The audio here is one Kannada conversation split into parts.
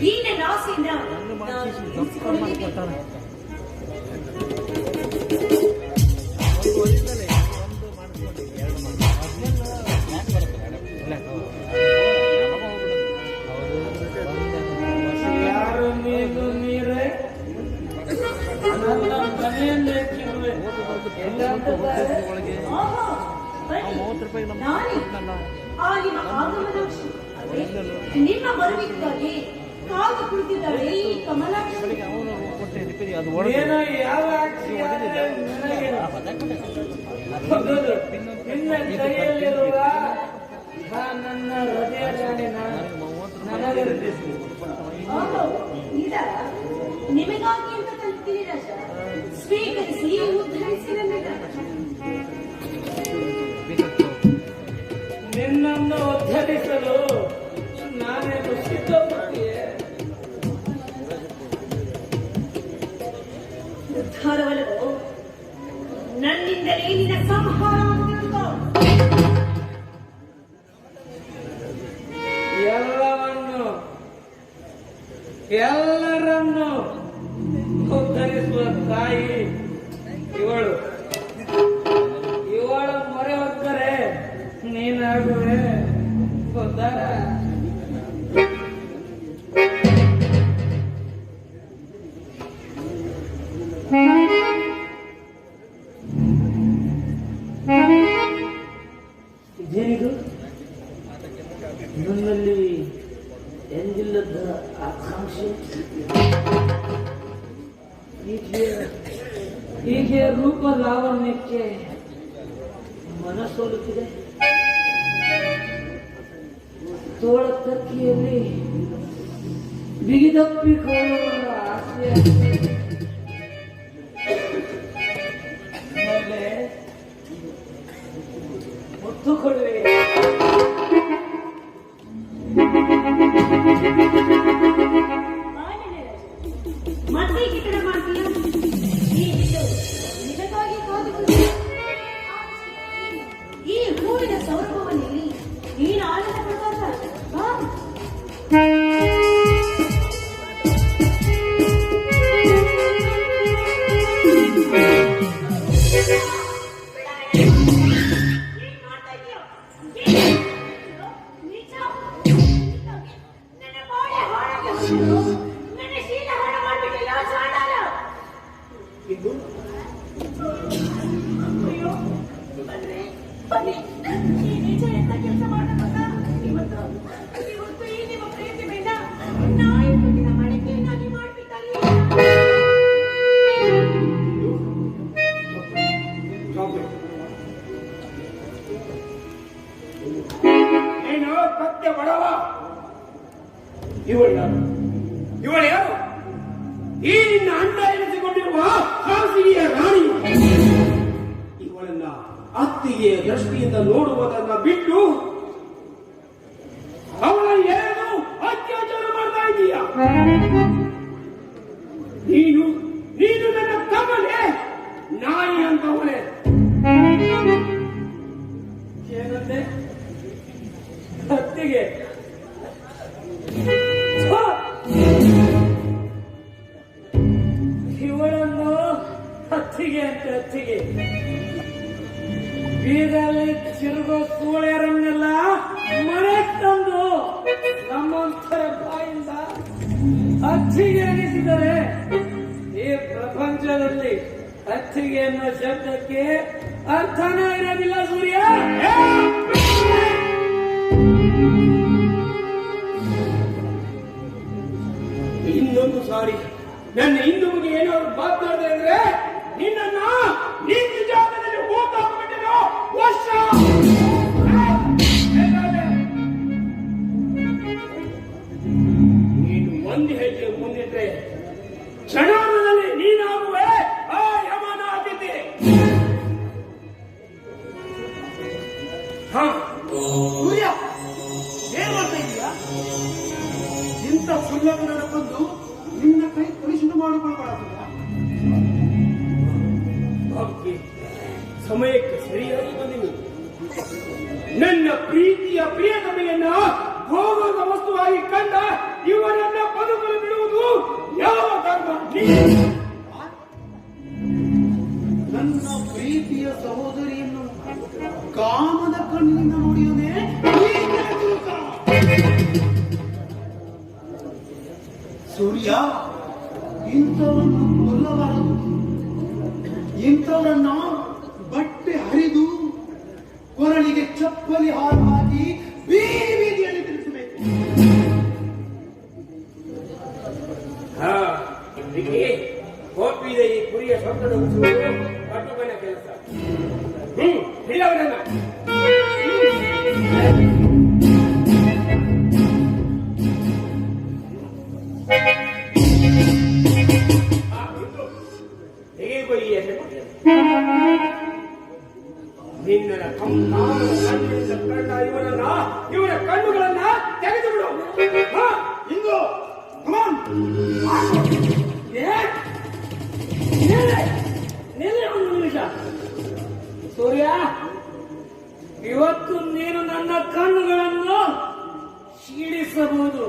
ಈ ನನ್ನ ಆಸೆಯಿಂದ ನಿಮ್ಮ ಬರುವಿಗಾಗಿ ಕಾದು ಕುಳಿತಿದ್ದಾಳೆ ಈ ಕಮಲಾಕ್ಷಿ. ನನ್ನ ಹೃದಯ ನಿಮಗಾಗಿ ಅಂತ ಕಲಿತೀನಿ ರಾಜ, ಸ್ವೀಕರಿಸಿ ಉದ್ಧರಿಸಿ. ನಿನ್ನನ್ನು ಉದ್ಧರಿಸಲು ನಾನೇನು ಸಿದ್ಧಪಟ್ಟಿಯೇ? ಉದ್ಧಾರವಲ್ಲವೋ ನನ್ನಿಂದಲೇ ನಿನ್ನ ಸಂಹಾರವಾಗುತ್ತಿರುತ್ತೋ? ಎಲ್ಲರನ್ನು ಉದ್ಧರಿಸುವ ತಾಯಿ ಇವಳ ಮೊರೆ ಹೊಕ್ಕರೆ ನೀನಾಗುವೆ ಉದ್ಧಾರ. ಇದೇನಿದು? ನನ್ನಲ್ಲಿ ಎಂದಿಲ್ಲದ ಆಕಾಂಕ್ಷೆ, ಹೀಗೆ ರೂಪ ಲಾವಣ್ಯಕ್ಕೆ ಮನಸ್ಸೋಲುತ್ತಿದೆ. ತೋಳ ತಕ್ಕಿಯಲ್ಲಿ ಬಿಗಿದಪ್ಪಿಕೊಳ್ಳುವ ಆಸೆ. ಮುತ್ತು ಕೊಡುವೆ. ಮತ್ತೆ ಕಿಟಡ ಮಾಡ್ತೀಯ? ನಿನಗಾಗಿ ಕಾದು ಈ ಹೂವಿನ ಸೌರಭವನಲ್ಲಿ ನೀನು ಆನಂದ ಪಡಬಾರ್ದ? ಇವಳು ಯಾರು? ಈ ನಿನ್ನ ಅಂಡ ಎನಿಸಿಕೊಂಡಿರುವ ಖಾಸಗಿಯ ರಾಣಿ. ಇವಳನ್ನ ಅತ್ತಿಗೆಯ ದೃಷ್ಟಿಯಿಂದ ನೋಡುವುದನ್ನ ಬಿಟ್ಟು ಅವಳ ಏನು ಅತ್ಯಾಚಾರ ಮಾಡ್ತಾ ಇದೀಯ? ನೀನು ನನ್ನ ತಮ್ಮನೇ ನಾಯಿ ಅಂತವಳೆ. ಏನಂತೆ? ಅತ್ತಿಗೆ ಇವಳನ್ನು ಹತ್ತಿಗೆ ಅಂತ ಹತ್ತಿಗೆ ಬೀದಲ್ಲಿ ಚಿರುಗೋ ಸೂಳೆಯರನ್ನೆಲ್ಲ ಮನೆ ತಂದು ನಮ್ಮಂತರ ಬಾಯಿಂದ ಹತ್ತಿಗೆ ಅನಿಸಿದರೆ ಈ ಪ್ರಪಂಚದಲ್ಲಿ ಹತ್ತಿಗೆ ಅನ್ನೋ ಶಬ್ದಕ್ಕೆ ಅರ್ಥನೇ ಇರೋದಿಲ್ಲ ಸೂರ್ಯ. ಇನ್ನೊಂದು ಸಾರಿ ನನ್ನ ಹಿಂದೂಗೆ ಏನಾದ್ರು ಮಾತಾಡದೆ ಅಂದ್ರೆ ನಿನ್ನ ನೀತಿ ಜಾಗದಲ್ಲಿ ಹೋಗ್ಬಿಟ್ಟಿರೋ ವರ್ಷ. ನೀನು ಒಂದು ಹೆಜ್ಜೆ ಮುಂದಿಟ್ರೆ ಕ್ಷಣದಲ್ಲಿ ನೀನಾಗುವೆ ಆ ಯಮನ ಅತಿಥಿ. ಸೂರ್ಯ ಏನ್ ಮಾಡ್ತಾ ಇದೀಯಾ? ಇಂಥ ಸುಳ್ಳವನ ಬಂದು ನಿನ್ನ ಕೈ ಕಲುಷಿತ ಮಾಡಿಕೊಳ್ಳಬಾರದು. ಸಮಯಕ್ಕೆ ಸರಿಯಾಗಿ ಬಂದಿನಿ. ನನ್ನ ಪ್ರೀತಿಯ ಪ್ರಿಯತಮೆಯನ್ನ ಭೋಗದ ವಸ್ತುವಾಗಿ ಬಾರಿ ಕಂಡ ಇವನನ್ನ ಬದುಕಲು ಬಿಡುವುದು ಯಾವ ಧರ್ಮ? ನನ್ನ ಪ್ರೀತಿಯ ಸಹೋದರಿಯನ್ನು ಕಾಮದ ಕಣ್ಣಿನಿಂದ ನೋಡಿಯನೇ ಸೂರ್ಯ, ಇಂಥವನ್ನು ಕೊಲ್ಲಬಾರದು. ಇಂಥವರನ್ನ ಬಟ್ಟೆ ಹರಿದು ಕೊರಳಿಗೆ ಚಪ್ಪಲಿ ಹಾಲು ಹಾಕಿ ಬೀದಿ ಬೀದಿಯಲ್ಲಿ ತಿರುಗಿಸಬೇಕು. ಕೋಪಿದ ಈ ಕುರಿಯ ಸೊಂಟದ ಉಳಿಸುವುದು ಕಟ್ಟುಬನ ಕೆಲಸ. ಹಿಡಿಯವರನ್ನ ನಿನ್ನ ಇವರ ಕಣ್ಣುಗಳನ್ನ ತೆಗೆದು ಬಿಡು. ಇಂದು ಒಂದು ನಿಮಿಷ. ಸೂರ್ಯ, ಇವತ್ತು ನೀನು ನನ್ನ ಕಣ್ಣುಗಳನ್ನು ಶೀಡಿಸಬಹುದು,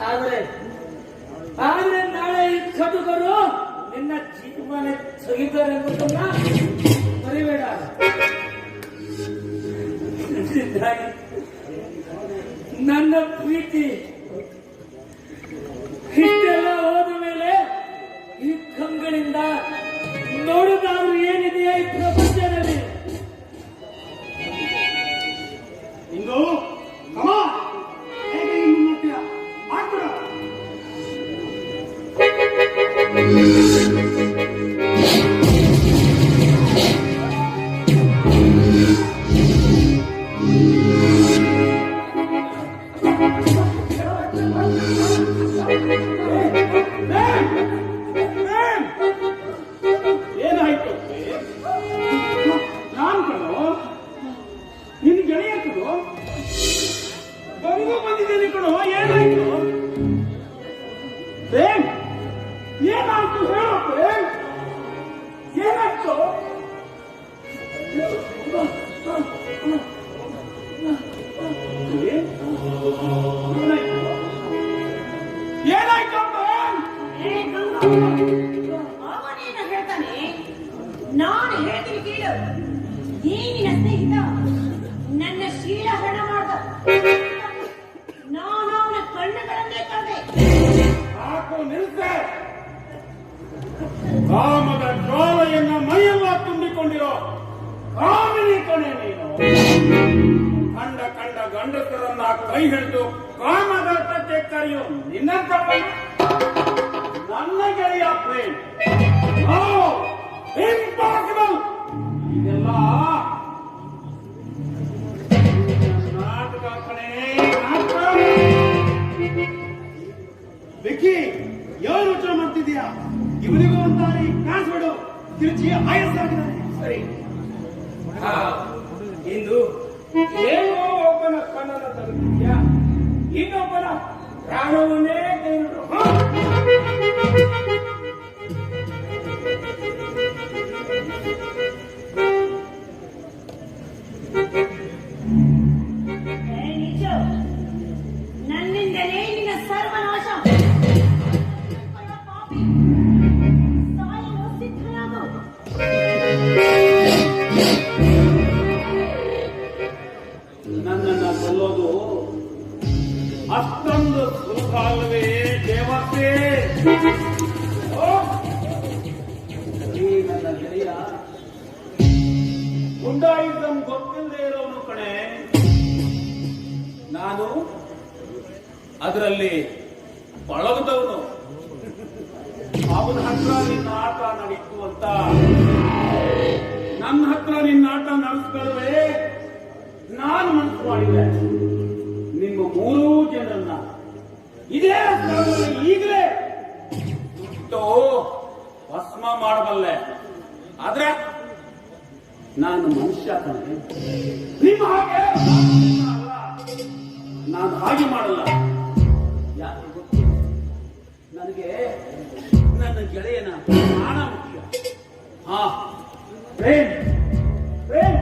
ಆದರೆ ನಾಳೆ ಈ ಕಟುಕರು ನಿನ್ನ ಜೀವನ ಸಹಿತಾರೆ ಎಂಬುದನ್ನ ಮರಿಬೇಡ. ನನ್ನ ಪ್ರೀತಿ ಇಷ್ಟೆಲ್ಲ ಹೋದ ಮೇಲೆ ಈ ಕಂಗಳಿಂದ ನೋಡುದಾದ್ರೂ ಏನಿದೆಯಾ ಈ ಪ್ರಪಂಚದಲ್ಲಿ? ಇಂದು ಏನಾಯ್ತು? ನಾನ್ ಕಣೋ ನಿನ್ ಗೆಳೆಯ ಕಣೋ, ಬಂದು ಬಂದಿದ್ದೇನೆ ಕಣೋ. ಏನಾಯ್ತು? ಏನಾಯ್ತು ಹೇಳೋ ಪ್ರೇಮ್, ಏನಾಯ್ತು? ಏನಾಯ್ತು ಅವನೇನ ಹೇಳ್ತಾನೆ, ನಾನು ಹೇಳ್ತೀನಿ ಕೇಳು. ಈ ನಿನ್ನ ಸ್ನೇಹಿತ ನನ್ನ ಶೀಲ ಹಣ ಮಾಡ್ದ, ನಾನು ಅವನ ಕಣ್ಣುಗಳನ್ನೇ ಕಳೆದೆ. ಸಾಕು, ನಿಲ್ಸೆ. ಕಾಮದ ಜ್ವಾಲೆಯನ್ನ ಮೈಯೆಲ್ಲ ತುಂಬಿಕೊಂಡಿರೋ ಕಾಮಿನಿ ಕಣೆ ನೀನು. ಕಂಡ ಗಂಡಸರನ್ನ ಕೈ ಹಿಡಿದು ಕಾಮದ ಕಟ್ಟೆ ಕರೆಯು ನಿನ್ನ ತಪ್ಪನ್ನು ನನ್ನ ಗೆಳೆಯ ಪ್ರೇಮ್. ಇಂಪಾಸಿಬಲ್. ಇದೆಲ್ಲ ನಾಟಕ ಕಣೆ, ನಾಟಕ. ವಿಕ್ಕಿ, ಯಾರು ಯೋಚನೆ ಮಾಡ್ತಿದ್ಯಾ? ಇವನಿಗೂ ಅಂತಾರೆ ಕಾಣಿಸ್ಬಿಡು, ತಿರುಚಿ ಆಯಸ್ಸಾಗಿದ್ದಾನೆ. ಸರಿ, ಇಂದು ಏನೋ ಒಬ್ಬನ ಕಣ್ಣನ್ನು ತರುತ್ತಿದ್ಯಾ, ಇನ್ನೊಬ್ಬನ ಪ್ರಾಣವನ್ನೇ ಕೈಬಿಡು. ನನ್ನಿಂದಲೇ ನಿನ್ನ ಸರ್ವನಾಶ. ನನ್ನನ್ನ ಕೊಲ್ಲೋದು ಅಷ್ಟೊಂದು ಸುಲಭ ಅಲ್ಲವೇ ದೇವತೆ? ಈ ನನ್ನ ಗೆಳೆಯ ಗುಂಡಾಯಿಸಂ ಗೊತ್ತಿಲ್ಲದೆ ಇರೋನು ಕಣೆ. ನಾನು ಅದರಲ್ಲಿ ಬಳಗದವನು. ಅವನ ಹತ್ರ ನಿನ್ನ ಆಟ ನಡೀತು ಅಂತ ನನ್ನ ಹತ್ರ ನಿನ್ನ ಆಟ ನಡೆಸ್ಕೊಳ್ಳುವೆ ನಾನು ಮನಸ್ಸು ಮಾಡಿದೆ. ನಿಮ್ಮ ಮೂರೂ ಜನರನ್ನ ಇದೇ ಸ್ಥಳದಲ್ಲಿ ಈಗಲೇ ಸುಟ್ಟು ಭಸ್ಮ ಮಾಡಬಲ್ಲೆ. ಆದ್ರೆ ನಾನು ಮನುಷ್ಯ ಕಣೆ, ನಿಮ್ಮ ಹಾಗೆ ಅಲ್ಲ. ನಾನು ಹಾಗೆ ಮಾಡಲ್ಲ. ಯಾಕೆ ಗೊತ್ತು? ನನಗೆ ನನ್ನ ಗೆಳೆಯನ ಪ್ರಾಣ ಮುಖ್ಯ. ಪ್ರೇಮ್, ಪ್ರೇಮ್.